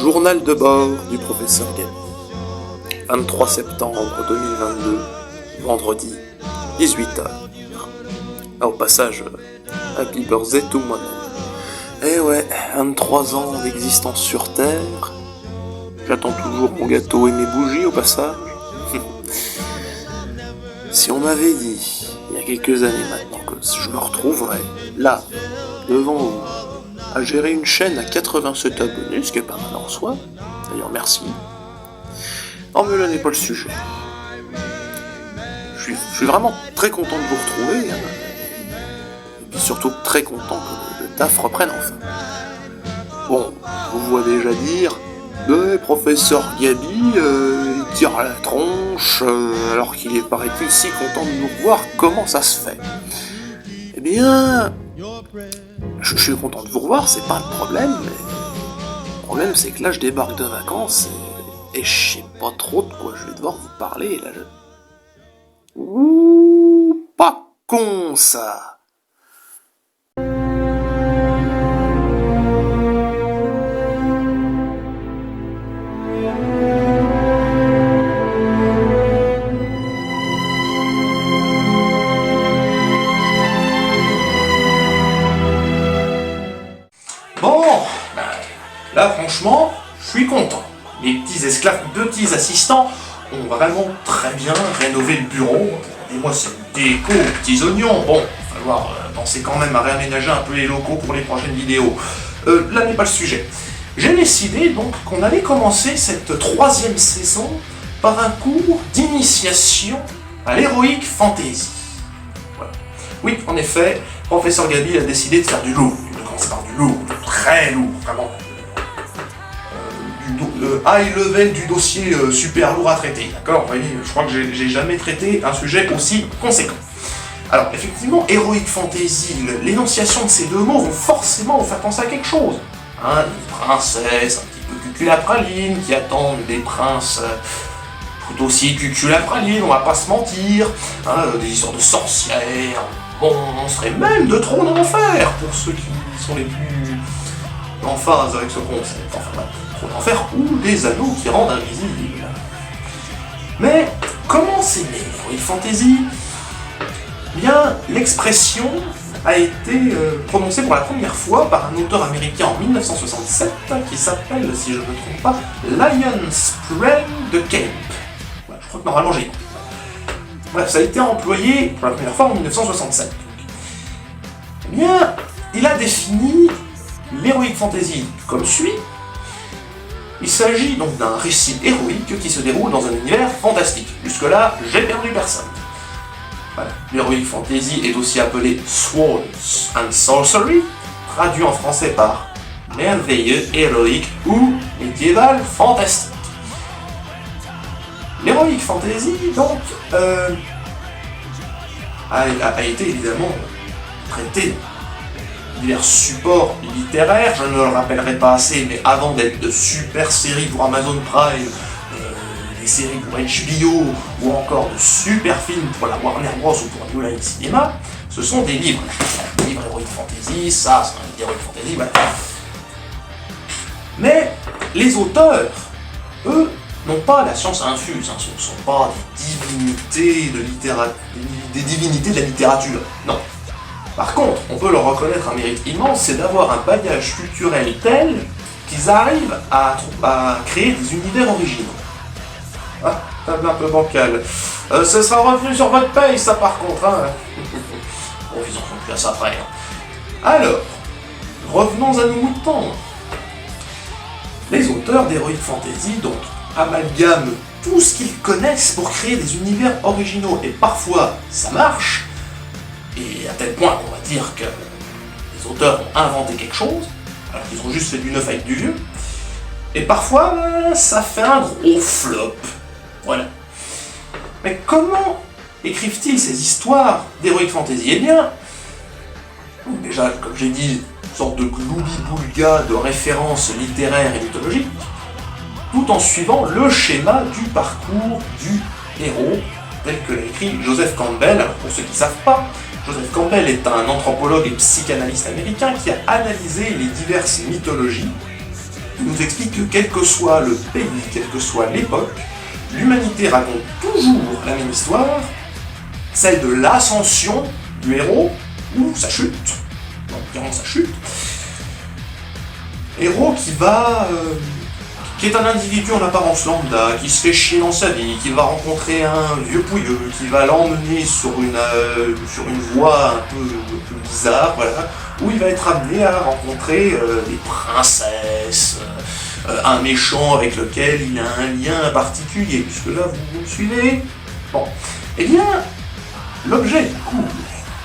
Journal de bord du professeur Gaby. 23 septembre 2022, vendredi, 18h. Au passage, happy birthday to moi-même. Eh ouais, 23 ans d'existence sur Terre. J'attends toujours mon gâteau et mes bougies au passage. Si on m'avait dit, il y a quelques années maintenant, que je me retrouverais là, devant vous, à gérer une chaîne à 87 abonnés, ce qui est pas mal en soi, d'ailleurs merci. Non mais là n'est pas le sujet. Je suis vraiment très content de vous retrouver, hein. Et puis surtout très content que le taf reprenne enfin. Bon, je vous vois déjà dire, professeur Gaby, il tire la tronche, alors qu'il est paraît-il si content de nous revoir, comment ça se fait? Eh bien, je suis content de vous revoir, c'est pas le problème, mais le problème c'est que là je débarque de vacances et je sais pas trop de quoi je vais devoir vous parler, là Ouh, pas con ça! Bon, là franchement, je suis content. Les petits assistants ont vraiment très bien rénové le bureau. Et moi c'est déco aux petits oignons. Bon, il va falloir penser quand même à réaménager un peu les locaux pour les prochaines vidéos. Là n'est pas le sujet. J'ai décidé donc qu'on allait commencer cette 3e saison par un cours d'initiation à l'Heroic Fantasy. Voilà. Oui, en effet, professeur Gaby a décidé de faire du lourd. C'est par du lourd, très lourd, vraiment. High level du dossier super lourd à traiter, d'accord? Vous voyez, je crois que j'ai jamais traité un sujet aussi conséquent. Alors, effectivement, Heroic Fantasy, l'énonciation de ces deux mots vont forcément vous faire penser à quelque chose. Hein, des princesses un petit peu cuculapralines qui attendent des princes tout aussi cuculapralines, on va pas se mentir. Hein, des histoires de sorcières, monstres et même de trônes d'enfer pour ceux qui sont les plus en phase avec ce concept. Enfin, trônes d'enfer ou des anneaux qui rendent invisibles. Mais comment c'est né Heroic Fantasy? Bien, l'expression a été prononcée pour la première fois par un auteur américain en 1967 qui s'appelle, si je ne me trompe pas, Lion Sprague de Camp. Voilà, je crois que normalement j'ai. Bref, ça a été employé pour la première fois en 1967. Eh bien, il a défini l'Heroic Fantasy comme suit. Il s'agit donc d'un récit héroïque qui se déroule dans un univers fantastique. Jusque-là, j'ai perdu personne. Voilà. L'Heroic Fantasy est aussi appelé Swords and Sorcery, traduit en français par merveilleux, héroïque ou médiéval fantastique. L'Heroic Fantasy, donc, a été évidemment traité dans divers supports littéraires, je ne le rappellerai pas assez, mais avant d'être de super séries pour Amazon Prime, des séries pour HBO, ou encore de super films pour la Warner Bros ou pour New Line Cinema, ce sont des livres. Des livres Heroic Fantasy, ça, c'est un livre Heroic Fantasy, voilà. Mais les auteurs, eux, n'ont pas la science infuse, hein, ce ne sont pas des divinités de la littérature, non. Par contre, on peut leur reconnaître un mérite immense, c'est d'avoir un bagage culturel tel qu'ils arrivent à créer des univers originaux. Ah, table un peu bancale. Ce sera revenu sur votre paye, ça par contre, hein. Bon, ils en font plus à ça après. Hein. Alors, revenons à nos moutons. Les auteurs d'Heroic Fantasy, donc, amalgament tout ce qu'ils connaissent pour créer des univers originaux, et parfois ça marche, et à tel point qu'on va dire que les auteurs ont inventé quelque chose, alors qu'ils ont juste fait du neuf avec du vieux, et parfois ça fait un gros flop. Voilà. Mais comment écrivent-ils ces histoires d'Heroic Fantasy? Eh bien, déjà, comme j'ai dit, une sorte de gloubi-boulga de références littéraires et mythologiques, tout en suivant le schéma du parcours du héros, tel que l'a écrit Joseph Campbell. Alors pour ceux qui ne savent pas, Joseph Campbell est un anthropologue et psychanalyste américain qui a analysé les diverses mythologies. Il nous explique que quel que soit le pays, quelle que soit l'époque, l'humanité raconte toujours la même histoire, celle de l'ascension du héros, ou sa chute, en l'occurrence sa chute. Héros qui est un individu en apparence lambda, qui se fait chier dans sa vie, qui va rencontrer un vieux pouilleux, qui va l'emmener sur une voie un peu bizarre, voilà, où il va être amené à rencontrer des princesses, un méchant avec lequel il a un lien particulier, puisque là vous me suivez. Bon, eh bien, l'objet du cours,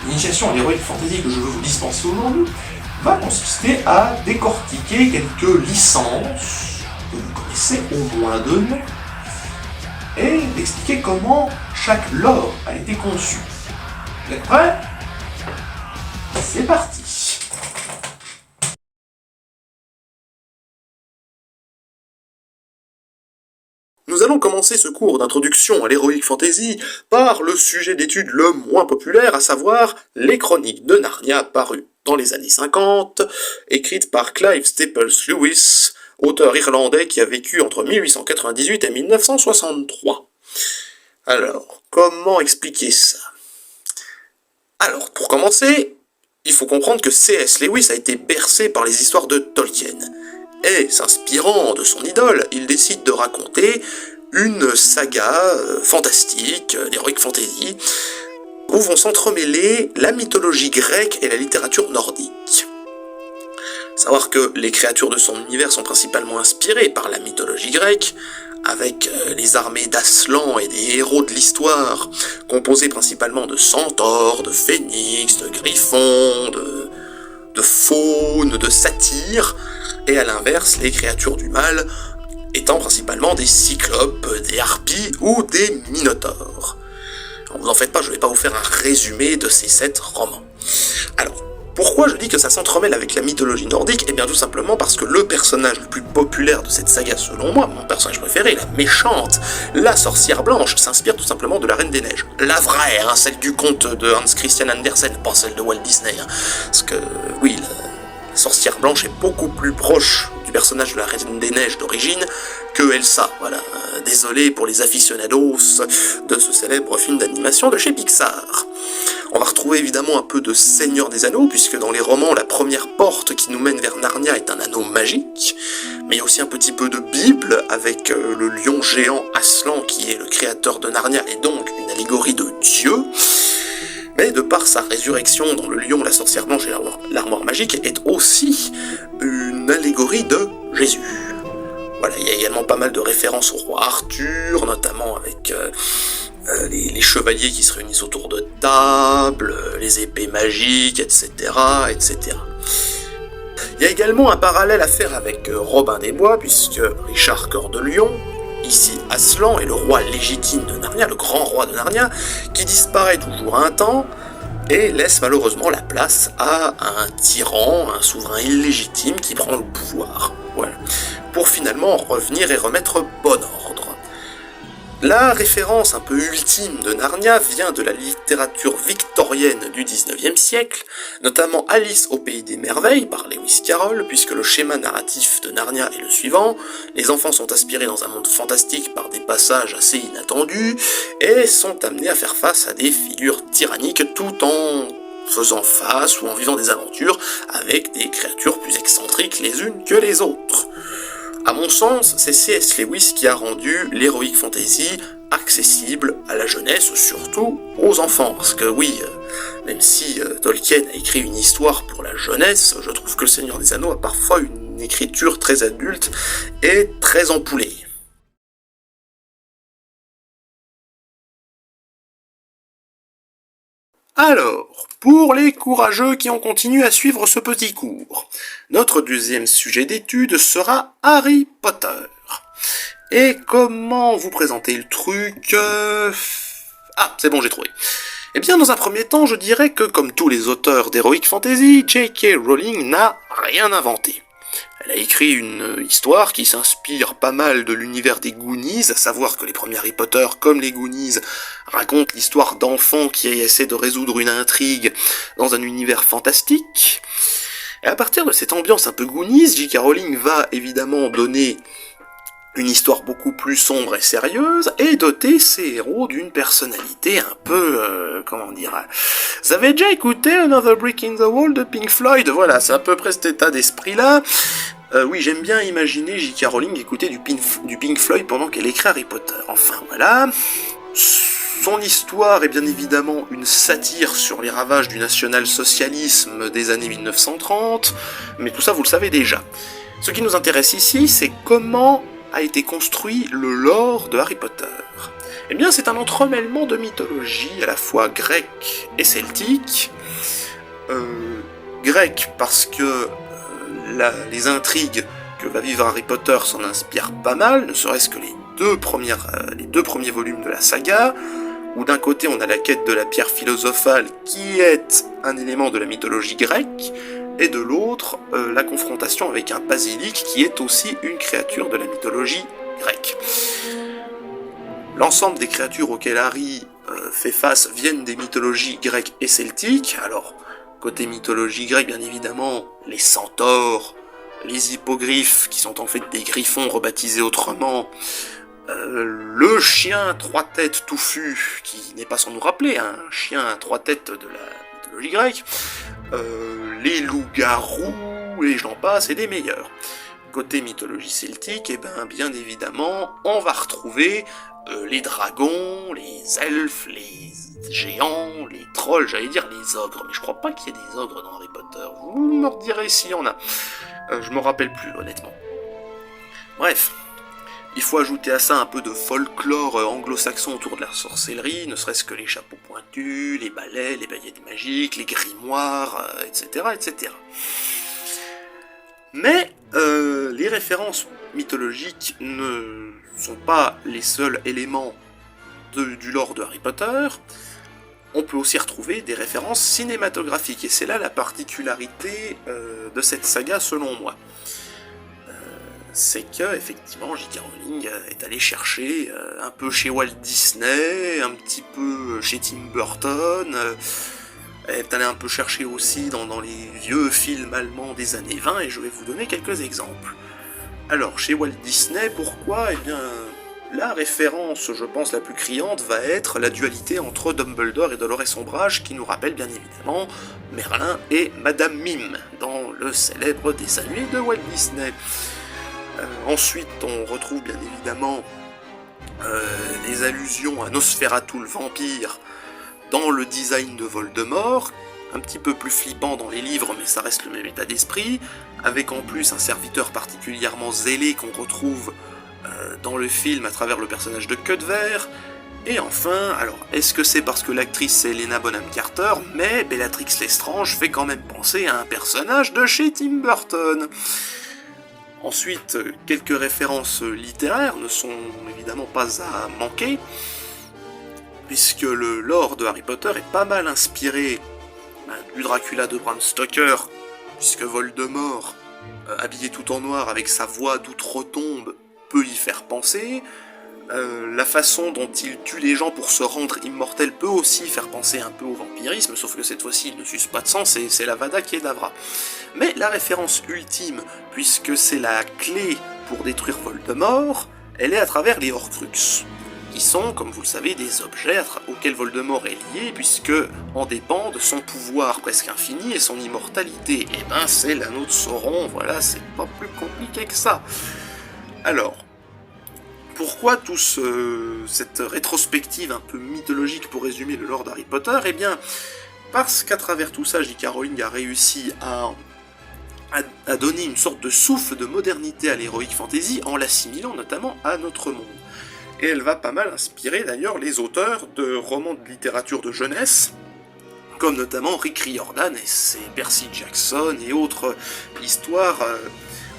l'initiation à l'heroic fantasy que je veux vous dispenser aujourd'hui, va consister à décortiquer quelques licences que vous connaissez au moins deux noms, et d'expliquer comment chaque lore a été conçu. Vous êtes prêts? C'est parti. Nous allons commencer ce cours d'introduction à l'Heroic Fantasy par le sujet d'étude le moins populaire, à savoir les chroniques de Narnia parues dans les années 50, écrites par Clive Staples Lewis, auteur irlandais qui a vécu entre 1898 et 1963. Alors, comment expliquer ça? Alors, pour commencer, il faut comprendre que C.S. Lewis a été bercé par les histoires de Tolkien. Et, s'inspirant de son idole, il décide de raconter une saga fantastique, d'Heroic Fantasy, où vont s'entremêler la mythologie grecque et la littérature nordique. Savoir que les créatures de son univers sont principalement inspirées par la mythologie grecque, avec les armées d'Aslan et des héros de l'histoire, composés principalement de centaures, de phénix, de griffons, de faunes, de satyres, et à l'inverse, les créatures du mal étant principalement des cyclopes, des harpies ou des minotaures. Alors, vous en faites pas, je ne vais pas vous faire un résumé de ces 7 romans. Alors, pourquoi je dis que ça s'entremêle avec la mythologie nordique? Eh bien tout simplement parce que le personnage le plus populaire de cette saga, selon moi, mon personnage préféré, la méchante, la sorcière blanche, s'inspire tout simplement de la Reine des Neiges. La vraie, hein, celle du conte de Hans Christian Andersen, pas celle de Walt Disney. Hein. Parce que, oui, la sorcière blanche est beaucoup plus proche du personnage de la Reine des Neiges d'origine que Elsa, voilà. Désolé pour les aficionados de ce célèbre film d'animation de chez Pixar. On va retrouver évidemment un peu de Seigneur des Anneaux, puisque dans les romans, la première porte qui nous mène vers Narnia est un anneau magique, mais il y a aussi un petit peu de Bible, avec le lion géant Aslan, qui est le créateur de Narnia, et donc une allégorie de Dieu. Mais de par sa résurrection dans le lion, la sorcière blanche et l'armoire magique, est aussi une allégorie de Jésus. Voilà, il y a également pas mal de références au roi Arthur, notamment avec les chevaliers qui se réunissent autour de tables, les épées magiques, etc., etc. Il y a également un parallèle à faire avec Robin des Bois, puisque Richard Cœur de Lion, ici Aslan, est le roi légitime de Narnia, le grand roi de Narnia, qui disparaît toujours un temps, et laisse malheureusement la place à un tyran, un souverain illégitime qui prend le pouvoir. Voilà. Pour finalement revenir et remettre bon ordre. La référence un peu ultime de Narnia vient de la littérature victorienne du 19e siècle, notamment Alice au Pays des Merveilles par Lewis Carroll, puisque le schéma narratif de Narnia est le suivant: les enfants sont aspirés dans un monde fantastique par des passages assez inattendus, et sont amenés à faire face à des figures tyranniques tout en faisant face ou en vivant des aventures avec des créatures plus excentriques les unes que les autres. À mon sens, c'est C.S. Lewis qui a rendu l'Heroic Fantasy accessible à la jeunesse, surtout aux enfants. Parce que oui, même si Tolkien a écrit une histoire pour la jeunesse, je trouve que le Seigneur des Anneaux a parfois une écriture très adulte et très ampoulée. Alors, pour les courageux qui ont continué à suivre ce petit cours, notre deuxième sujet d'étude sera Harry Potter. Et comment vous présenter le truc Ah, c'est bon, j'ai trouvé. Eh bien, dans un premier temps, je dirais que, comme tous les auteurs d'Heroic Fantasy, J.K. Rowling n'a rien inventé. Elle a écrit une histoire qui s'inspire pas mal de l'univers des Goonies, à savoir que les premiers Harry Potter, comme les Goonies, racontent l'histoire d'enfants qui essaient de résoudre une intrigue dans un univers fantastique. Et à partir de cette ambiance un peu Goonies, J.K. Rowling va évidemment donner une histoire beaucoup plus sombre et sérieuse, et doter ses héros d'une personnalité un peu, comment dire... Vous avez déjà écouté Another Brick in the Wall de Pink Floyd? Voilà, c'est à peu près cet état d'esprit-là. Oui, j'aime bien imaginer J.K. Rowling écouter du Pink Floyd pendant qu'elle écrit Harry Potter. Enfin, voilà. Son histoire est bien évidemment une satire sur les ravages du national-socialisme des années 1930, mais tout ça vous le savez déjà. Ce qui nous intéresse ici, c'est comment a été construit le lore de Harry Potter. Eh bien, c'est un entremêlement de mythologie à la fois grecque et celtique. Grec parce que les intrigues que va vivre Harry Potter s'en inspirent pas mal, ne serait-ce que les deux premiers volumes de la saga, où d'un côté on a la quête de la pierre philosophale qui est un élément de la mythologie grecque, et de l'autre, la confrontation avec un basilic qui est aussi une créature de la mythologie grecque. L'ensemble des créatures auxquelles Harry fait face viennent des mythologies grecques et celtiques. Alors, côté mythologie grecque, bien évidemment, les centaures, les hippogriffes, qui sont en fait des griffons rebaptisés autrement, le chien à 3 têtes touffu, qui n'est pas sans nous rappeler, un chien à 3 têtes de la mythologie grecque, les loups-garous, et j'en passe, et des meilleurs. Côté mythologie celtique, et bien évidemment, on va retrouver les dragons, les elfes, les géants, les trolls, j'allais dire les ogres, mais je crois pas qu'il y ait des ogres dans Harry Potter, vous me redirez s'il y en a. Je me rappelle plus, honnêtement. Bref, il faut ajouter à ça un peu de folklore anglo-saxon autour de la sorcellerie, ne serait-ce que les chapeaux pointus, les balais, les baguettes magiques, les grimoires, etc., etc. Mais les références mythologiques ne sont pas les seuls éléments du lore de Harry Potter. On peut aussi retrouver des références cinématographiques, et c'est là la particularité de cette saga selon moi. C'est que, effectivement, J.K. Rowling est allé chercher un peu chez Walt Disney, un petit peu chez Tim Burton, elle est allée un peu chercher aussi dans les vieux films allemands des années 20, et je vais vous donner quelques exemples. Alors, chez Walt Disney, pourquoi? Eh bien, la référence, je pense, la plus criante va être la dualité entre Dumbledore et Dolores Umbridge, qui nous rappelle bien évidemment Merlin et Madame Mime, dans le célèbre dessin animé de Walt Disney. Ensuite, on retrouve bien évidemment des allusions à Nosferatu le vampire dans le design de Voldemort, un petit peu plus flippant dans les livres, mais ça reste le même état d'esprit, avec en plus un serviteur particulièrement zélé qu'on retrouve dans le film à travers le personnage de Cutver. Et enfin, alors, est-ce que c'est parce que l'actrice c'est Helena Bonham Carter, mais Bellatrix Lestrange fait quand même penser à un personnage de chez Tim Burton. Ensuite, quelques références littéraires ne sont évidemment pas à manquer, puisque le lore de Harry Potter est pas mal inspiré du Dracula de Bram Stoker, puisque Voldemort, habillé tout en noir avec sa voix d'outre-tombe, peut y faire penser. La façon dont il tue les gens pour se rendre immortel peut aussi faire penser un peu au vampirisme, sauf que cette fois-ci il ne suce pas de sang, c'est l'Avada Kedavra. Mais la référence ultime, puisque c'est la clé pour détruire Voldemort, elle est à travers les Horcruxes, qui sont, comme vous le savez, des objets auxquels Voldemort est lié, puisque en dépendent son pouvoir presque infini et son immortalité. Et ben c'est l'anneau de Sauron, voilà, c'est pas plus compliqué que ça. Alors, pourquoi cette rétrospective un peu mythologique pour résumer le lore d'Harry Potter? Eh bien, parce qu'à travers tout ça, J.K. Rowling a réussi à donner une sorte de souffle de modernité à l'heroic fantasy en l'assimilant notamment à notre monde. Et elle va pas mal inspirer d'ailleurs les auteurs de romans de littérature de jeunesse, comme notamment Rick Riordan et ses Percy Jackson et autres histoires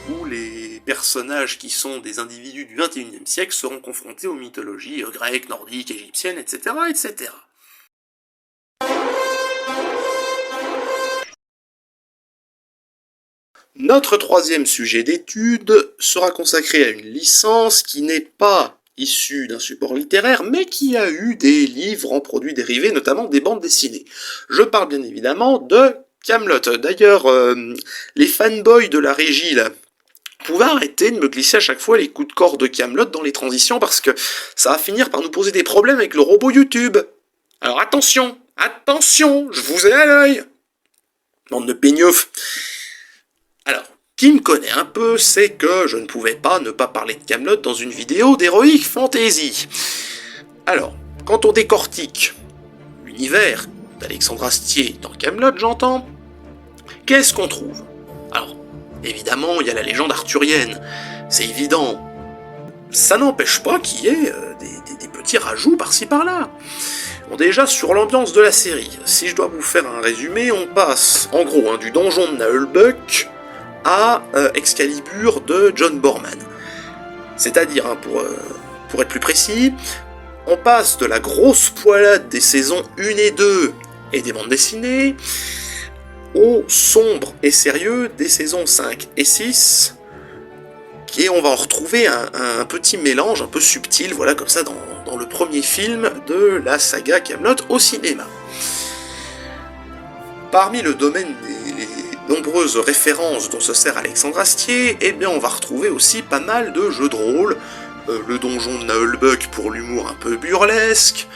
où les personnages qui sont des individus du XXIe siècle seront confrontés aux mythologies grecques, nordiques, égyptiennes, etc., etc. Notre troisième sujet d'étude sera consacré à une licence qui n'est pas issue d'un support littéraire, mais qui a eu des livres en produits dérivés, notamment des bandes dessinées. Je parle bien évidemment de Kaamelott. D'ailleurs, les fanboys de la régie, là, pouvaient arrêter de me glisser à chaque fois les coups de corps de Kaamelott dans les transitions, parce que ça va finir par nous poser des problèmes avec le robot YouTube. Alors attention, je vous ai à l'œil. Bande de peignoufs. Alors, qui me connaît un peu sait que je ne pouvais pas ne pas parler de Kaamelott dans une vidéo d'Heroic Fantasy. Alors, quand on décortique l'univers d'Alexandre Astier dans Kaamelott, j'entends, qu'est-ce qu'on trouve? Alors, évidemment, il y a la légende arthurienne, c'est évident. Ça n'empêche pas qu'il y ait des petits rajouts par-ci par-là. Bon, déjà, sur l'ambiance de la série, si je dois vous faire un résumé, on passe, en gros, du donjon de Naheulbeuk à Excalibur de John Borman. C'est-à-dire, pour être plus précis, on passe de la grosse poilade des saisons 1 et 2 et des bandes dessinées, au sombre et sérieux des saisons 5 et 6, et on va en retrouver un petit mélange un peu subtil, voilà, comme ça, dans le premier film de la saga Kaamelott au cinéma. Parmi le domaine des nombreuses références dont se sert Alexandre Astier, eh bien on va retrouver aussi pas mal de jeux de rôle, le donjon de Naheulbeuk pour l'humour un peu burlesque,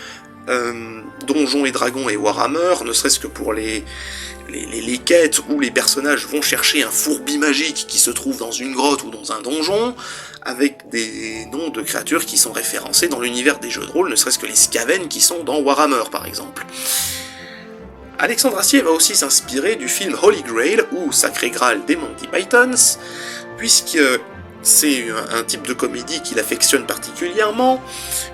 Donjons et Dragons et Warhammer, ne serait-ce que pour les quêtes où les personnages vont chercher un fourbi magique qui se trouve dans une grotte ou dans un donjon, avec des noms de créatures qui sont référencés dans l'univers des jeux de rôle, ne serait-ce que les Skaven qui sont dans Warhammer par exemple. Alexandre Astier va aussi s'inspirer du film Holy Grail, ou Sacré Graal des Monty Pythons, puisque c'est un type de comédie qu'il affectionne particulièrement,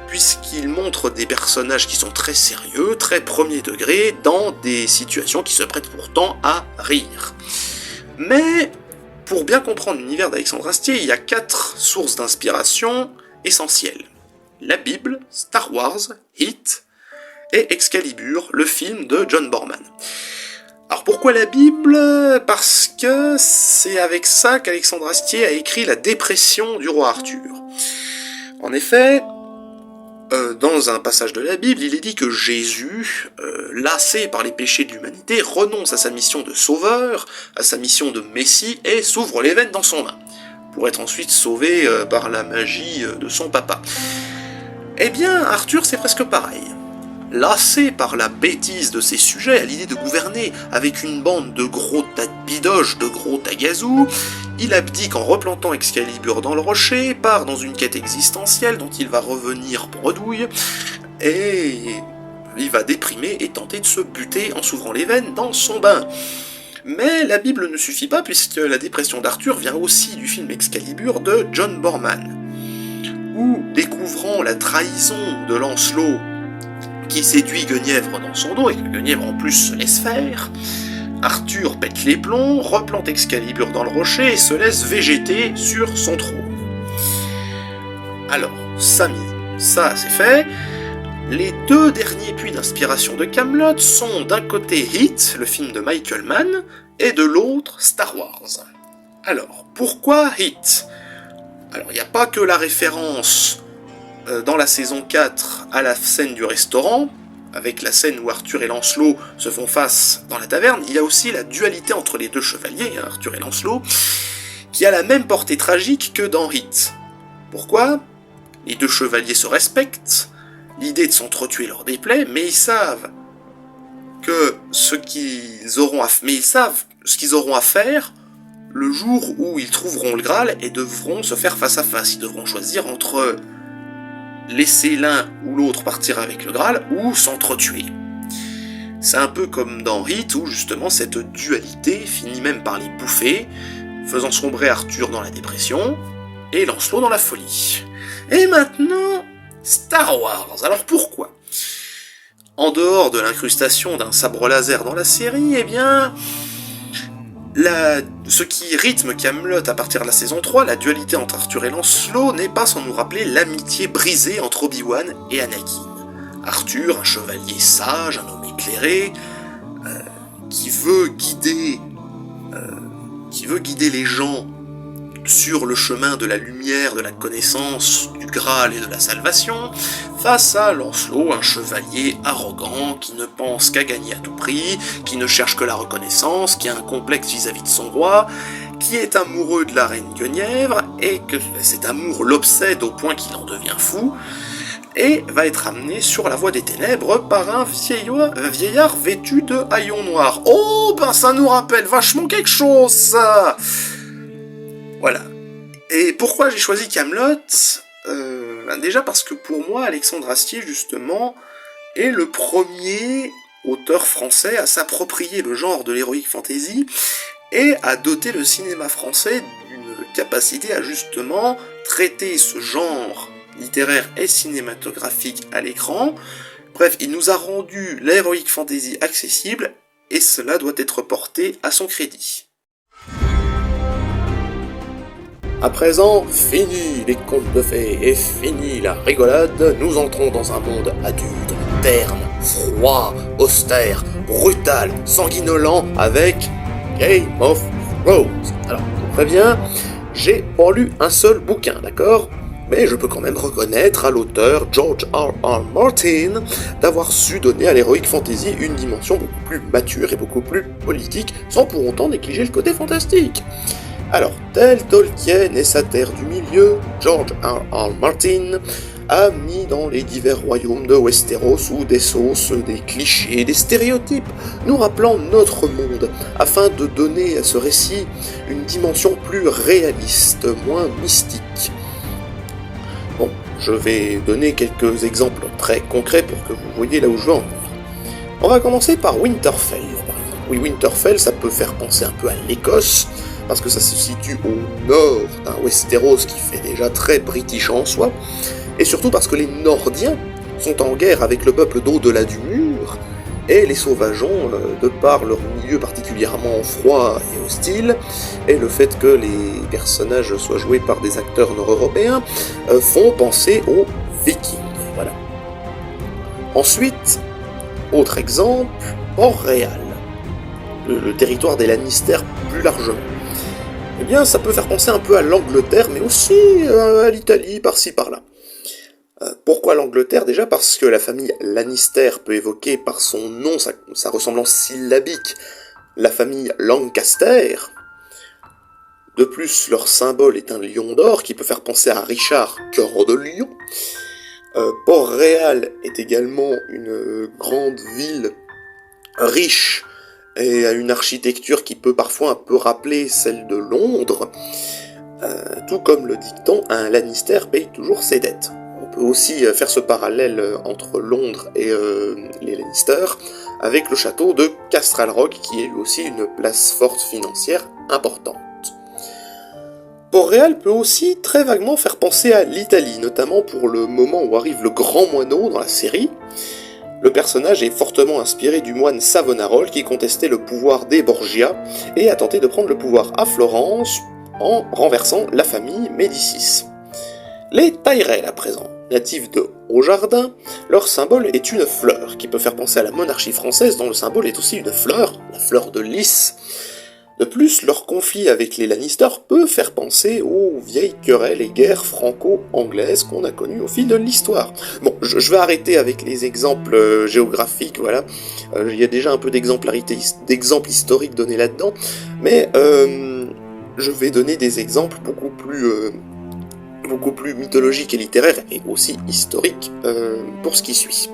puisqu'il montre des personnages qui sont très sérieux, très premier degré, dans des situations qui se prêtent pourtant à rire. Mais, pour bien comprendre l'univers d'Alexandre Astier, il y a 4 sources d'inspiration essentielles. La Bible, Star Wars, Hit, et Excalibur, le film de John Borman. Alors pourquoi la Bible? Parce que c'est avec ça qu'Alexandre Astier a écrit La Dépression du roi Arthur. En effet, dans un passage de la Bible, il est dit que Jésus, lassé par les péchés de l'humanité, renonce à sa mission de sauveur, à sa mission de messie, et s'ouvre les veines dans son main, pour être ensuite sauvé par la magie de son papa. Eh bien, Arthur, c'est presque pareil. Lassé par la bêtise de ses sujets, à l'idée de gouverner avec une bande de gros tas de bidoches, de gros tagazous, il abdique en replantant Excalibur dans le rocher, part dans une quête existentielle dont il va revenir bredouille, et il va déprimer et tenter de se buter en s'ouvrant les veines dans son bain. Mais la Bible ne suffit pas, puisque la dépression d'Arthur vient aussi du film Excalibur de John Borman, où, découvrant la trahison de Lancelot, qui séduit Guenièvre dans son dos, et que Guenièvre en plus se laisse faire, Arthur pète les plombs, replante Excalibur dans le rocher et se laisse végéter sur son trône. Alors, ça c'est fait. Les 2 derniers puits d'inspiration de Kaamelott sont d'un côté Hit, le film de Michael Mann, et de l'autre Star Wars. Alors, pourquoi Hit? Alors, il n'y a pas que la référence dans la saison 4 à la scène du restaurant, avec la scène où Arthur et Lancelot se font face dans la taverne, il y a aussi la dualité entre les 2 chevaliers, Arthur et Lancelot, qui a la même portée tragique que dans Hit. Pourquoi? Les 2 chevaliers se respectent, l'idée de s'entretuer leur déplaît, mais ils savent ce qu'ils auront à faire le jour où ils trouveront le Graal et devront se faire face à face. Ils devront choisir entre laisser l'un ou l'autre partir avec le Graal, ou s'entretuer. C'est un peu comme dans Hit, où justement cette dualité finit même par les bouffer, faisant sombrer Arthur dans la dépression, et Lancelot dans la folie. Et maintenant, Star Wars. Alors pourquoi? En dehors de l'incrustation d'un sabre laser dans la série, eh bien, ce qui rythme Kaamelott à partir de la saison 3, la dualité entre Arthur et Lancelot, n'est pas sans nous rappeler l'amitié brisée entre Obi-Wan et Anakin. Arthur, un chevalier sage, un homme éclairé, qui veut guider qui veut guider les gens sur le chemin de la lumière, de la connaissance, du Graal et de la salvation, face à Lancelot, un chevalier arrogant qui ne pense qu'à gagner à tout prix, qui ne cherche que la reconnaissance, qui a un complexe vis-à-vis de son roi, qui est amoureux de la reine Guenièvre, et que cet amour l'obsède au point qu'il en devient fou, et va être amené sur la voie des ténèbres par un vieillard vêtu de haillons noirs. Oh, ben ça nous rappelle vachement quelque chose, ça. Voilà. Et pourquoi j'ai choisi Kaamelott ? Déjà parce que pour moi, Alexandre Astier, justement, est le premier auteur français à s'approprier le genre de l'heroic fantasy et à doter le cinéma français d'une capacité à justement traiter ce genre littéraire et cinématographique à l'écran. Bref, il nous a rendu l'heroic fantasy accessible, et cela doit être porté à son crédit. À présent, fini les contes de fées et fini la rigolade, nous entrons dans un monde adulte, terne, froid, austère, brutal, sanguinolent, avec Game of Thrones. Alors, je vous préviens, j'ai pas lu un seul bouquin, d'accord ? Mais je peux quand même reconnaître à l'auteur George R.R. Martin d'avoir su donner à l'heroic fantasy une dimension beaucoup plus mature et beaucoup plus politique, sans pour autant négliger le côté fantastique. Alors, tel Tolkien et sa terre du milieu, George R.R. Martin a mis dans les divers royaumes de Westeros ou d'Essos des clichés, des stéréotypes, nous rappelant notre monde, afin de donner à ce récit une dimension plus réaliste, moins mystique. Bon, je vais donner quelques exemples très concrets pour que vous voyez là où je veux en venir. On va commencer par Winterfell, par exemple. Oui, Winterfell, ça peut faire penser un peu à l'Écosse, parce que ça se situe au nord d'un Westeros qui fait déjà très british en soi, et surtout parce que les Nordiens sont en guerre avec le peuple d'au-delà du mur, et les Sauvageons, de par leur milieu particulièrement froid et hostile, et le fait que les personnages soient joués par des acteurs nord-européens, font penser aux Vikings. Voilà. Ensuite, autre exemple, Port-Réal, le territoire des Lannister plus largement. Eh bien, ça peut faire penser un peu à l'Angleterre, mais aussi à l'Italie, par-ci, par-là. Pourquoi l'Angleterre ? Déjà parce que la famille Lannister peut évoquer par son nom, sa ressemblance syllabique, la famille Lancaster. De plus, leur symbole est un lion d'or qui peut faire penser à Richard, cœur de lion. Port-Réal est également une grande ville riche, et à une architecture qui peut parfois un peu rappeler celle de Londres, tout comme le dicton, un Lannister paye toujours ses dettes. On peut aussi faire ce parallèle entre Londres et les Lannister avec le château de Castral Rock, qui est lui aussi une place forte financière importante. Port-Réal peut aussi très vaguement faire penser à l'Italie, notamment pour le moment où arrive le grand moineau dans la série. Le personnage est fortement inspiré du moine Savonarole qui contestait le pouvoir des Borgia et a tenté de prendre le pouvoir à Florence en renversant la famille Médicis. Les Tyrell à présent, natifs de Haut-Jardin, leur symbole est une fleur qui peut faire penser à la monarchie française dont le symbole est aussi une fleur, la fleur de lys. De plus, leur conflit avec les Lannister peut faire penser aux vieilles querelles et guerres franco-anglaises qu'on a connues au fil de l'histoire. Bon, je vais arrêter avec les exemples géographiques, voilà. Il y a déjà un peu d'exemples historiques donnés là-dedans, mais je vais donner des exemples beaucoup plus mythologiques et littéraires, et aussi historiques, pour ce qui suit.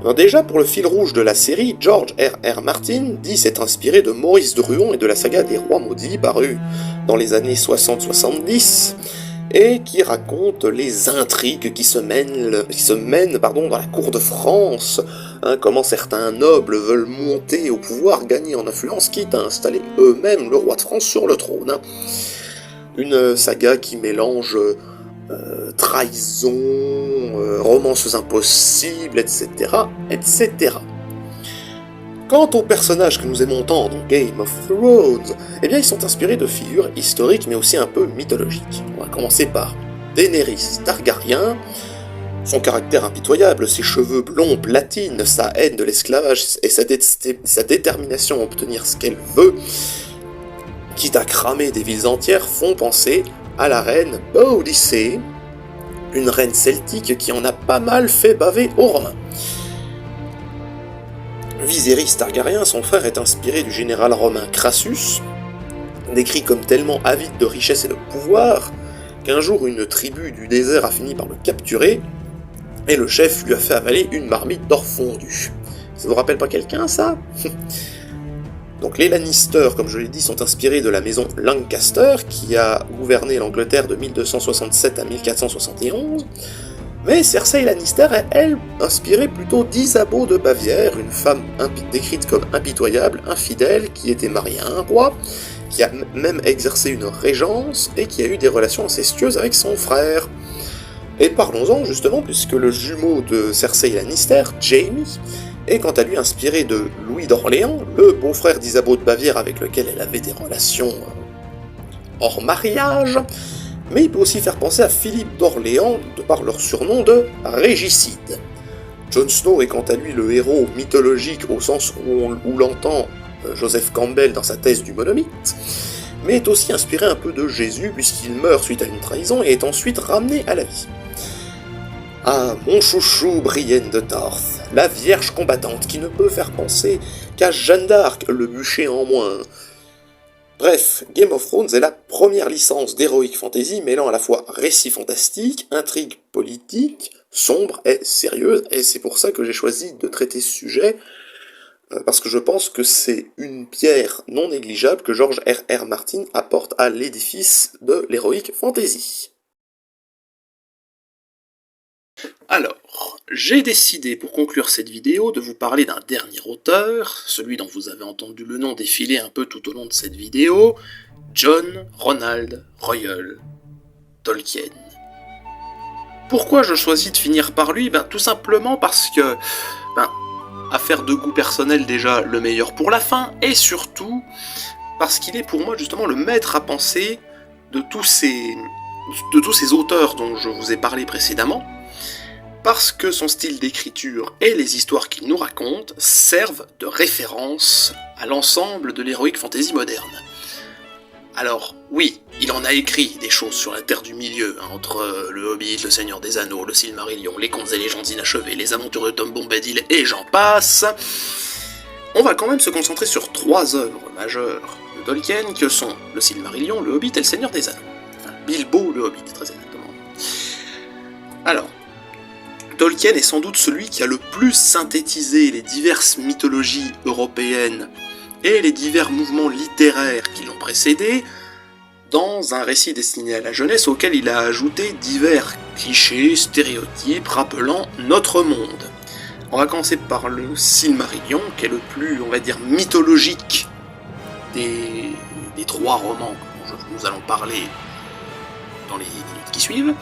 Alors déjà, pour le fil rouge de la série, George R.R. Martin dit s'être inspiré de Maurice Druon et de la saga des Rois Maudits, parue dans les années 60-70, et qui raconte les intrigues qui se mènent dans la cour de France, comment certains nobles veulent monter au pouvoir, gagner en influence, quitte à installer eux-mêmes le roi de France sur le trône. Une saga qui mélange trahison, romances impossibles, etc., etc. Quant aux personnages que nous aimons tant dans Game of Thrones, eh bien ils sont inspirés de figures historiques mais aussi un peu mythologiques. On va commencer par Daenerys Targaryen. Son caractère impitoyable, ses cheveux blonds platine, sa haine de l'esclavage et sa détermination à obtenir ce qu'elle veut, quitte à cramer des villes entières, font penser à la reine Boadicée, une reine celtique qui en a pas mal fait baver aux Romains. Viserys Targaryen, son frère, est inspiré du général romain Crassus, décrit comme tellement avide de richesse et de pouvoir, qu'un jour une tribu du désert a fini par le capturer, et le chef lui a fait avaler une marmite d'or fondu. Ça vous rappelle pas quelqu'un, ça? Donc les Lannister, comme je l'ai dit, sont inspirés de la maison Lancaster, qui a gouverné l'Angleterre de 1267 à 1471, mais Cersei Lannister est, elle, inspirée plutôt d'Isabeau de Bavière, une femme décrite comme impitoyable, infidèle, qui était mariée à un roi, qui a même exercé une régence, et qui a eu des relations incestueuses avec son frère. Et parlons-en justement, puisque le jumeau de Cersei Lannister, Jaime, est quant à lui inspiré de Louis d'Orléans, le beau-frère d'Isabeau de Bavière avec lequel elle avait des relations hors mariage, mais il peut aussi faire penser à Philippe d'Orléans, de par leur surnom de régicide. Jon Snow est quant à lui le héros mythologique au sens où l'entend Joseph Campbell dans sa thèse du monomythe, mais est aussi inspiré un peu de Jésus puisqu'il meurt suite à une trahison et est ensuite ramené à la vie. Ah, mon chouchou Brienne de Tarth, la vierge combattante qui ne peut faire penser qu'à Jeanne d'Arc, le bûcher en moins. Bref, Game of Thrones est la première licence d'heroic fantasy mêlant à la fois récit fantastique, intrigue politique, sombre et sérieuse, et c'est pour ça que j'ai choisi de traiter ce sujet, parce que je pense que c'est une pierre non négligeable que George R.R. Martin apporte à l'édifice de l'heroic fantasy. Alors, j'ai décidé pour conclure cette vidéo de vous parler d'un dernier auteur, celui dont vous avez entendu le nom défiler un peu tout au long de cette vidéo, John Ronald Reuel Tolkien. Pourquoi je choisis de finir par lui? Tout simplement parce que, affaire de goût personnel déjà, le meilleur pour la fin, et surtout parce qu'il est pour moi justement le maître à penser de tous ces auteurs dont je vous ai parlé précédemment, parce que son style d'écriture et les histoires qu'il nous raconte servent de référence à l'ensemble de l'heroic fantasy moderne. Alors, oui, il en a écrit des choses sur la Terre du Milieu, entre le Hobbit, le Seigneur des Anneaux, le Silmarillion, les Contes et légendes inachevées, les aventures de Tom Bombadil, et j'en passe. On va quand même se concentrer sur 3 œuvres majeures de Tolkien, que sont le Silmarillion, le Hobbit et le Seigneur des Anneaux. Enfin, Bilbo le Hobbit, très exactement. Alors, Tolkien est sans doute celui qui a le plus synthétisé les diverses mythologies européennes et les divers mouvements littéraires qui l'ont précédé dans un récit destiné à la jeunesse auquel il a ajouté divers clichés, stéréotypes rappelant notre monde. On va commencer par le Silmarillion, qui est le plus, on va dire, mythologique des 3 romans dont nous allons parler dans les minutes qui suivent.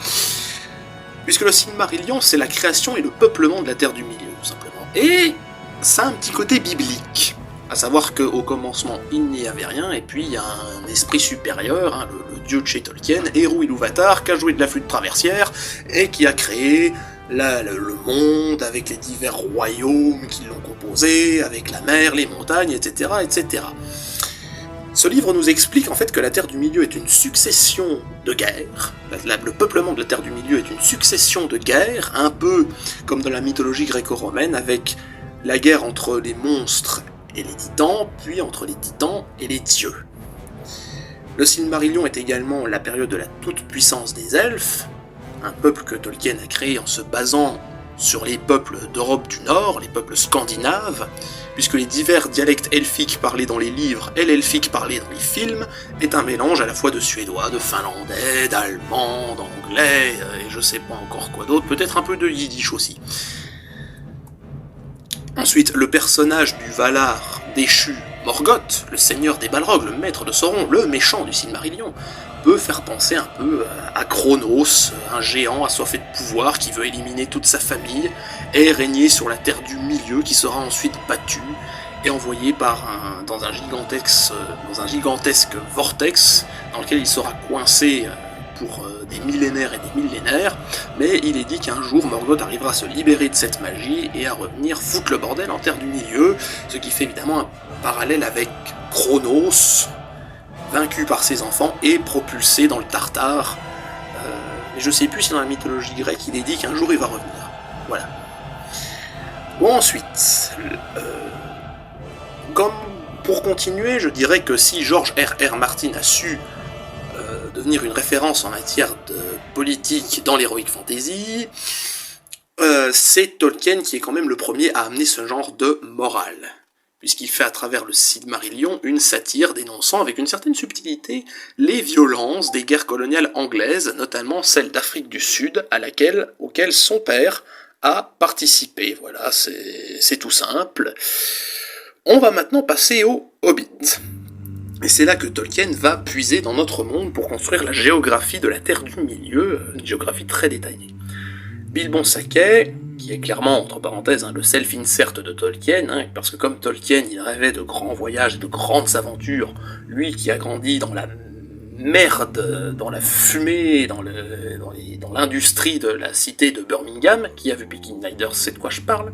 Puisque le Silmarillion, c'est la création et le peuplement de la Terre du Milieu, tout simplement. Et ça a un petit côté biblique, à savoir qu'au commencement, il n'y avait rien, et puis il y a un esprit supérieur, le dieu de chez Tolkien, Eru Ilúvatar, qui a joué de la flûte traversière, et qui a créé le monde, avec les divers royaumes qui l'ont composé, avec la mer, les montagnes, etc., etc. Ce livre nous explique en fait que la Terre du Milieu est une succession de guerres. Le peuplement de la Terre du Milieu est une succession de guerres, un peu comme dans la mythologie gréco-romaine, avec la guerre entre les monstres et les titans, puis entre les titans et les dieux. Le Silmarillion est également la période de la toute-puissance des elfes, un peuple que Tolkien a créé en se basant sur les peuples d'Europe du Nord, les peuples scandinaves, puisque les divers dialectes elfiques parlés dans les livres et l'elfique parlé dans les films est un mélange à la fois de suédois, de finlandais, d'allemand, d'anglais, et je sais pas encore quoi d'autre, peut-être un peu de yiddish aussi. Ensuite, le personnage du Valar déchu, Morgoth, le seigneur des Balrogs, le maître de Sauron, le méchant du Silmarillion, peut faire penser un peu à Chronos, un géant assoiffé de pouvoir qui veut éliminer toute sa famille et régner sur la Terre du Milieu, qui sera ensuite battu et envoyé dans un gigantesque vortex dans lequel il sera coincé pour des millénaires et des millénaires, mais il est dit qu'un jour Morgoth arrivera à se libérer de cette magie et à revenir foutre le bordel en Terre du Milieu, ce qui fait évidemment un parallèle avec Chronos, vaincu par ses enfants et propulsé dans le Tartare. Mais je sais plus si dans la mythologie grecque il est dit qu'un jour il va revenir. Voilà. Bon, ensuite, comme pour continuer, je dirais que si George R.R. Martin a su devenir une référence en matière de politique dans l'heroic fantasy, c'est Tolkien qui est quand même le premier à amener ce genre de morale, puisqu'il fait à travers le Silmarillion une satire dénonçant avec une certaine subtilité les violences des guerres coloniales anglaises, notamment celle d'Afrique du Sud, auquel son père a participé. Voilà, c'est tout simple. On va maintenant passer au Hobbit. Et c'est là que Tolkien va puiser dans notre monde pour construire la géographie de la Terre du Milieu, une géographie très détaillée. Bilbon Saquet, qui est clairement, entre parenthèses, le self-insert de Tolkien, parce que comme Tolkien, il rêvait de grands voyages et de grandes aventures, lui qui a grandi dans la merde, dans la fumée, dans l'industrie de la cité de Birmingham, qui a vu Peaky Blinders, c'est de quoi je parle,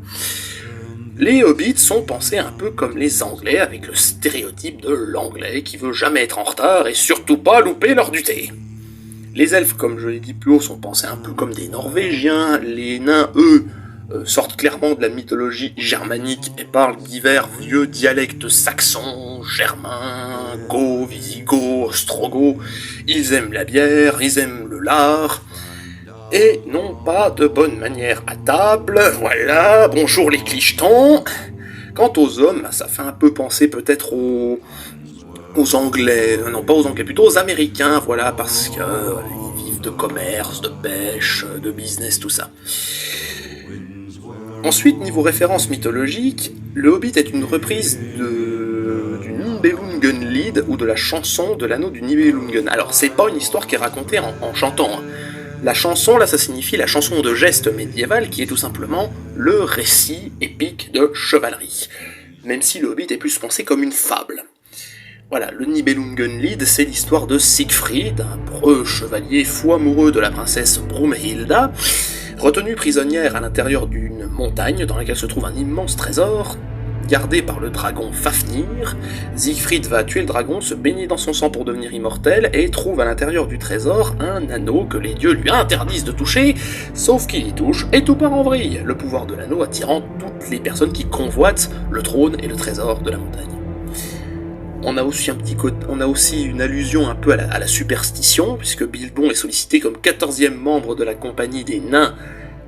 les hobbits sont pensés un peu comme les Anglais, avec le stéréotype de l'Anglais qui veut jamais être en retard et surtout pas louper l'heure du thé. Les elfes, comme je l'ai dit plus haut, sont pensés un peu comme des Norvégiens. Les nains, eux, sortent clairement de la mythologie germanique et parlent divers vieux dialectes saxons, germains, goths, visigoths, ostrogoths. Ils aiment la bière, ils aiment le lard, et n'ont pas de bonne manière à table. Voilà, bonjour les clichetons. Quant aux hommes, ça fait un peu penser peut-être aux Anglais, non pas aux Anglais, plutôt aux Américains, voilà, parce qu'ils vivent de commerce, de pêche, de business, tout ça. Ensuite, niveau référence mythologique, le Hobbit est une reprise du Nibelungenlied, ou de la chanson de l'anneau du Nibelungen. Alors, c'est pas une histoire qui est racontée en chantant, La chanson, là, ça signifie la chanson de geste médiévale, qui est tout simplement le récit épique de chevalerie, même si le Hobbit est plus pensé comme une fable. Voilà, le Nibelungenlied, c'est l'histoire de Siegfried, un preux chevalier fou amoureux de la princesse Brumhilda, retenue prisonnière à l'intérieur d'une montagne dans laquelle se trouve un immense trésor, gardé par le dragon Fafnir. Siegfried va tuer le dragon, se baigner dans son sang pour devenir immortel, et trouve à l'intérieur du trésor un anneau que les dieux lui interdisent de toucher, sauf qu'il y touche et tout part en vrille, le pouvoir de l'anneau attirant toutes les personnes qui convoitent le trône et le trésor de la montagne. On a aussi une allusion un peu à la superstition, puisque Bilbon est sollicité comme 14e membre de la compagnie des nains,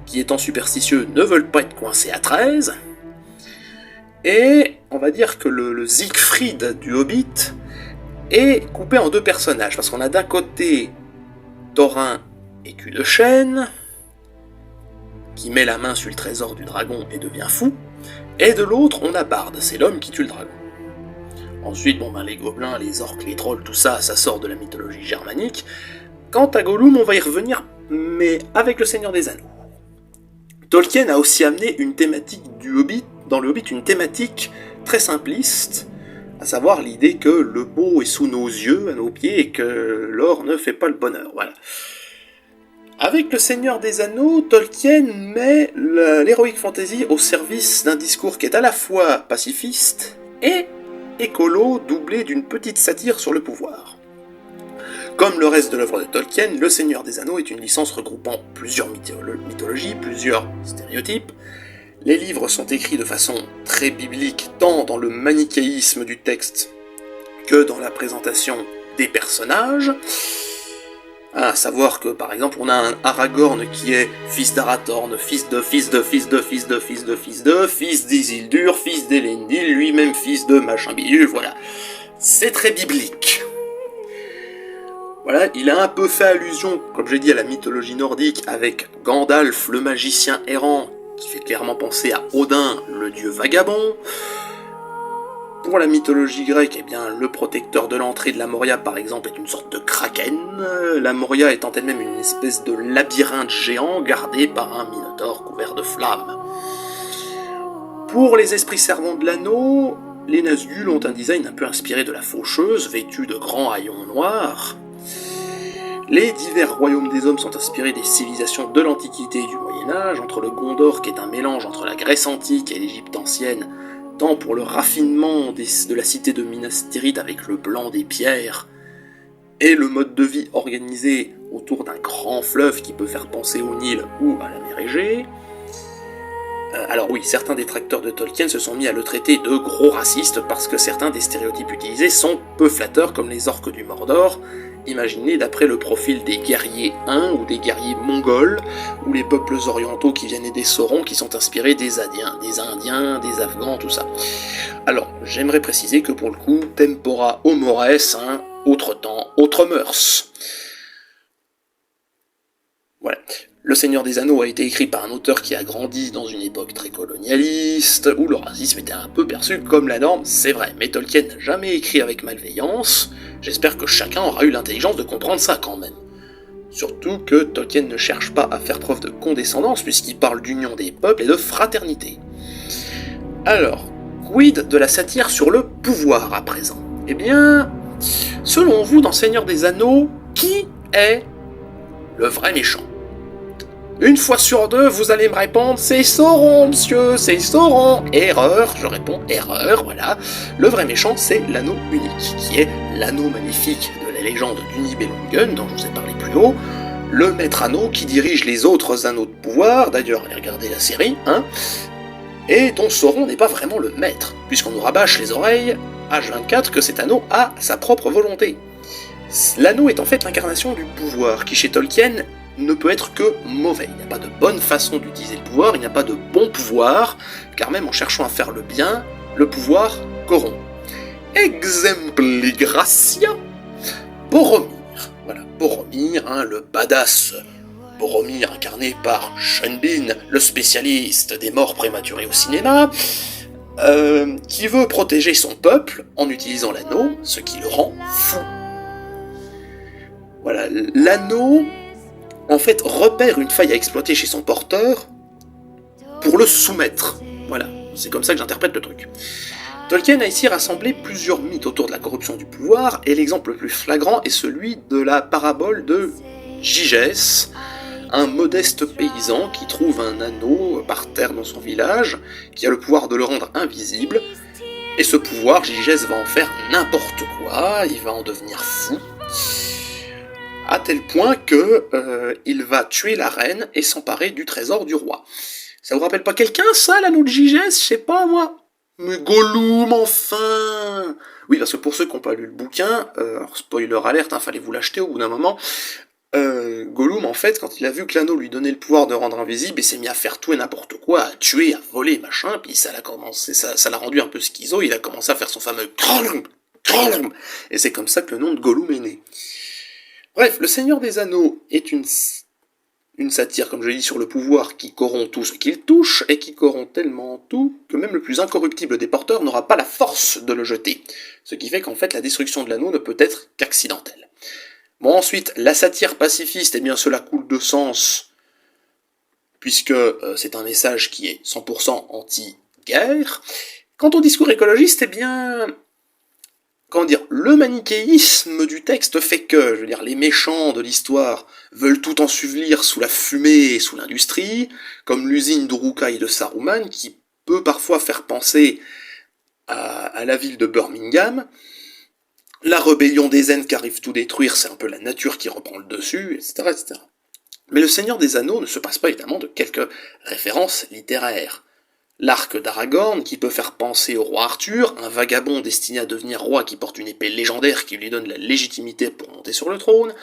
qui étant superstitieux ne veulent pas être coincés à 13. Et on va dire que le Siegfried du Hobbit est coupé en deux personnages, parce qu'on a d'un côté Thorin écu de chêne, qui met la main sur le trésor du dragon et devient fou, et de l'autre on a Bard, c'est l'homme qui tue le dragon. Ensuite, les gobelins, les orques, les trolls, tout ça, ça sort de la mythologie germanique. Quant à Gollum, on va y revenir, mais avec le Seigneur des Anneaux. Tolkien a aussi amené une thématique dans le Hobbit, une thématique très simpliste, à savoir l'idée que le beau est sous nos yeux, à nos pieds, et que l'or ne fait pas le bonheur, voilà. Avec le Seigneur des Anneaux, Tolkien met l'heroic fantasy au service d'un discours qui est à la fois pacifiste et écolo, doublé d'une petite satire sur le pouvoir. Comme le reste de l'œuvre de Tolkien, Le Seigneur des Anneaux est une licence regroupant plusieurs mythologies, plusieurs stéréotypes. Les livres sont écrits de façon très biblique, tant dans le manichéisme du texte que dans la présentation des personnages. À savoir que, par exemple, on a un Aragorn qui est fils d'Arathorn, fils d'Isildur, fils d'Elendil, lui-même fils de machin bidule, voilà. C'est très biblique. Voilà, il a un peu fait allusion, comme j'ai dit, à la mythologie nordique, avec Gandalf, le magicien errant, qui fait clairement penser à Odin, le dieu vagabond. Pour la mythologie grecque, le protecteur de l'entrée de la Moria, par exemple, est une sorte de kraken, la Moria étant elle-même une espèce de labyrinthe géant gardé par un minotaure couvert de flammes. Pour les esprits servants de l'anneau, les Nazgûl ont un design un peu inspiré de la faucheuse, vêtue de grands haillons noirs. Les divers royaumes des hommes sont inspirés des civilisations de l'Antiquité et du Moyen-Âge, entre le Gondor qui est un mélange entre la Grèce antique et l'Égypte ancienne, tant pour le raffinement de la cité de Minas Tirith avec le blanc des pierres, et le mode de vie organisé autour d'un grand fleuve qui peut faire penser au Nil ou à la mer Égée. Alors oui, certains détracteurs de Tolkien se sont mis à le traiter de gros raciste parce que certains des stéréotypes utilisés sont peu flatteurs, comme les orques du Mordor, imaginés d'après le profil des guerriers Huns ou des guerriers mongols, ou les peuples orientaux qui viennent des Saurons qui sont inspirés des Indiens, des Afghans, tout ça. Alors, j'aimerais préciser que pour le coup, tempora homores, autre temps, autre mœurs. Voilà. Le Seigneur des Anneaux a été écrit par un auteur qui a grandi dans une époque très colonialiste, où le racisme était un peu perçu comme la norme, c'est vrai, mais Tolkien n'a jamais écrit avec malveillance, j'espère que chacun aura eu l'intelligence de comprendre ça quand même. Surtout que Tolkien ne cherche pas à faire preuve de condescendance, puisqu'il parle d'union des peuples et de fraternité. Alors, quid de la satire sur le pouvoir à présent ? Eh bien, selon vous, dans Seigneur des Anneaux, qui est le vrai méchant ? Une fois sur deux, vous allez me répondre « C'est Sauron, monsieur, c'est Sauron !» Erreur, je réponds « Erreur », voilà. Le vrai méchant, c'est l'anneau unique, qui est l'anneau maléfique de la légende du Nibelungen, dont je vous ai parlé plus haut, le maître anneau qui dirige les autres anneaux de pouvoir, d'ailleurs allez regarder la série, et dont Sauron n'est pas vraiment le maître, puisqu'on nous rabâche les oreilles, H24, que cet anneau a sa propre volonté. L'anneau est en fait l'incarnation du pouvoir, qui chez Tolkien ne peut être que mauvais. Il n'y a pas de bonne façon d'utiliser le pouvoir, il n'y a pas de bon pouvoir, car même en cherchant à faire le bien, le pouvoir corrompt. Exempli gratia, Boromir. Voilà, Boromir, le badass Boromir incarné par Sean Bean, le spécialiste des morts prématurées au cinéma, qui veut protéger son peuple en utilisant l'anneau, ce qui le rend fou. Voilà, l'anneau en fait, repère une faille à exploiter chez son porteur pour le soumettre. Voilà, c'est comme ça que j'interprète le truc. Tolkien a ici rassemblé plusieurs mythes autour de la corruption du pouvoir, et l'exemple le plus flagrant est celui de la parabole de Gygès, un modeste paysan qui trouve un anneau par terre dans son village, qui a le pouvoir de le rendre invisible, et ce pouvoir, Gygès va en faire n'importe quoi, il va en devenir fou, à tel point que il va tuer la reine et s'emparer du trésor du roi. Ça vous rappelle pas quelqu'un, ça, l'anneau de Gygès ? Je sais pas, moi. Mais Gollum, enfin ! Oui, parce que pour ceux qui n'ont pas lu le bouquin, alors spoiler alerte, fallait vous l'acheter au bout d'un moment, Gollum, en fait, quand il a vu que l'anneau lui donnait le pouvoir de rendre invisible, il s'est mis à faire tout et n'importe quoi, à tuer, à voler, machin, puis ça l'a rendu un peu schizo, il a commencé à faire son fameux Gollum, et c'est comme ça que le nom de Gollum est né. Bref, le Seigneur des Anneaux est une satire, comme je l'ai dit, sur le pouvoir qui corrompt tout ce qu'il touche, et qui corrompt tellement tout que même le plus incorruptible des porteurs n'aura pas la force de le jeter. Ce qui fait qu'en fait la destruction de l'anneau ne peut être qu'accidentelle. Bon, ensuite, la satire pacifiste, eh bien cela coule de sens, puisque c'est un message qui est 100% anti-guerre. Quant au discours écologiste, eh bien... le manichéisme du texte fait que, les méchants de l'histoire veulent tout ensevelir sous la fumée et sous l'industrie, comme l'usine d'Uruk-hai de Saruman, qui peut parfois faire penser à la ville de Birmingham. La rébellion des Ents qui arrive tout détruire, c'est un peu la nature qui reprend le dessus, etc., etc. Mais le Seigneur des Anneaux ne se passe pas évidemment de quelques références littéraires. L'arc d'Aragorn, qui peut faire penser au roi Arthur, un vagabond destiné à devenir roi qui porte une épée légendaire qui lui donne la légitimité pour monter sur le trône,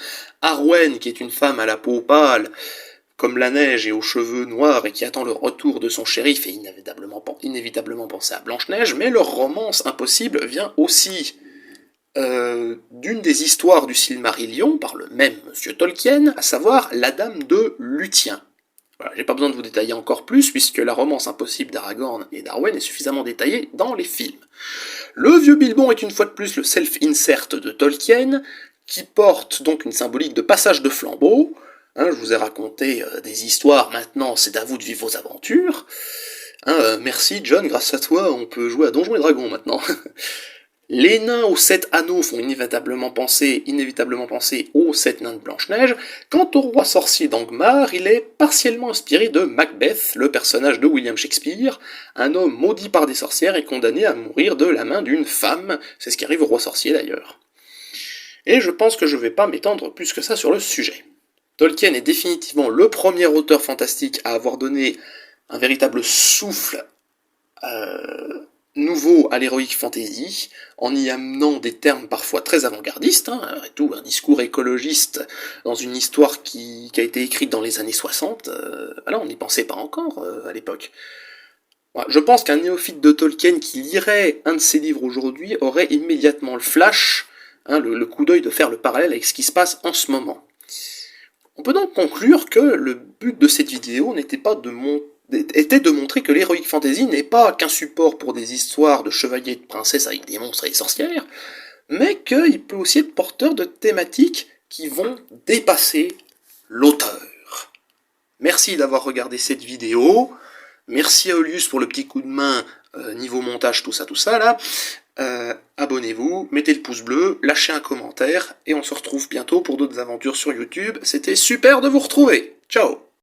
Arwen, qui est une femme à la peau pâle, comme la neige et aux cheveux noirs, et qui attend le retour de son shérif, et inévitablement penser à Blanche-Neige, mais leur romance impossible vient aussi d'une des histoires du Silmarillion, par le même monsieur Tolkien, à savoir la Dame de Luthien. Voilà, j'ai pas besoin de vous détailler encore plus, puisque la romance impossible d'Aragorn et d'Arwen est suffisamment détaillée dans les films. Le vieux Bilbon est une fois de plus le self-insert de Tolkien, qui porte donc une symbolique de passage de flambeau. Je vous ai raconté des histoires, maintenant c'est à vous de vivre vos aventures. Merci John, grâce à toi on peut jouer à Donjons et Dragons maintenant. Les nains aux 7 anneaux font inévitablement penser aux 7 nains de Blanche-Neige. Quant au roi sorcier d'Angmar, il est partiellement inspiré de Macbeth, le personnage de William Shakespeare, un homme maudit par des sorcières et condamné à mourir de la main d'une femme. C'est ce qui arrive au roi sorcier d'ailleurs. Et je pense que je vais pas m'étendre plus que ça sur le sujet. Tolkien est définitivement le premier auteur fantastique à avoir donné un véritable souffle nouveau à l'heroic fantasy, en y amenant des termes parfois très avant-gardistes, et tout, un discours écologiste dans une histoire qui a été écrite dans les années 60, voilà, on n'y pensait pas encore à l'époque. Voilà, je pense qu'un néophyte de Tolkien qui lirait un de ses livres aujourd'hui aurait immédiatement le flash, le coup d'œil de faire le parallèle avec ce qui se passe en ce moment. On peut donc conclure que le but de cette vidéo était de montrer que l'heroic fantasy n'est pas qu'un support pour des histoires de chevaliers et de princesses avec des monstres et des sorcières, mais qu'il peut aussi être porteur de thématiques qui vont dépasser l'auteur. Merci d'avoir regardé cette vidéo, merci à Olius pour le petit coup de main niveau montage, tout ça là. Abonnez-vous, mettez le pouce bleu, lâchez un commentaire, et on se retrouve bientôt pour d'autres aventures sur YouTube. C'était super de vous retrouver. Ciao!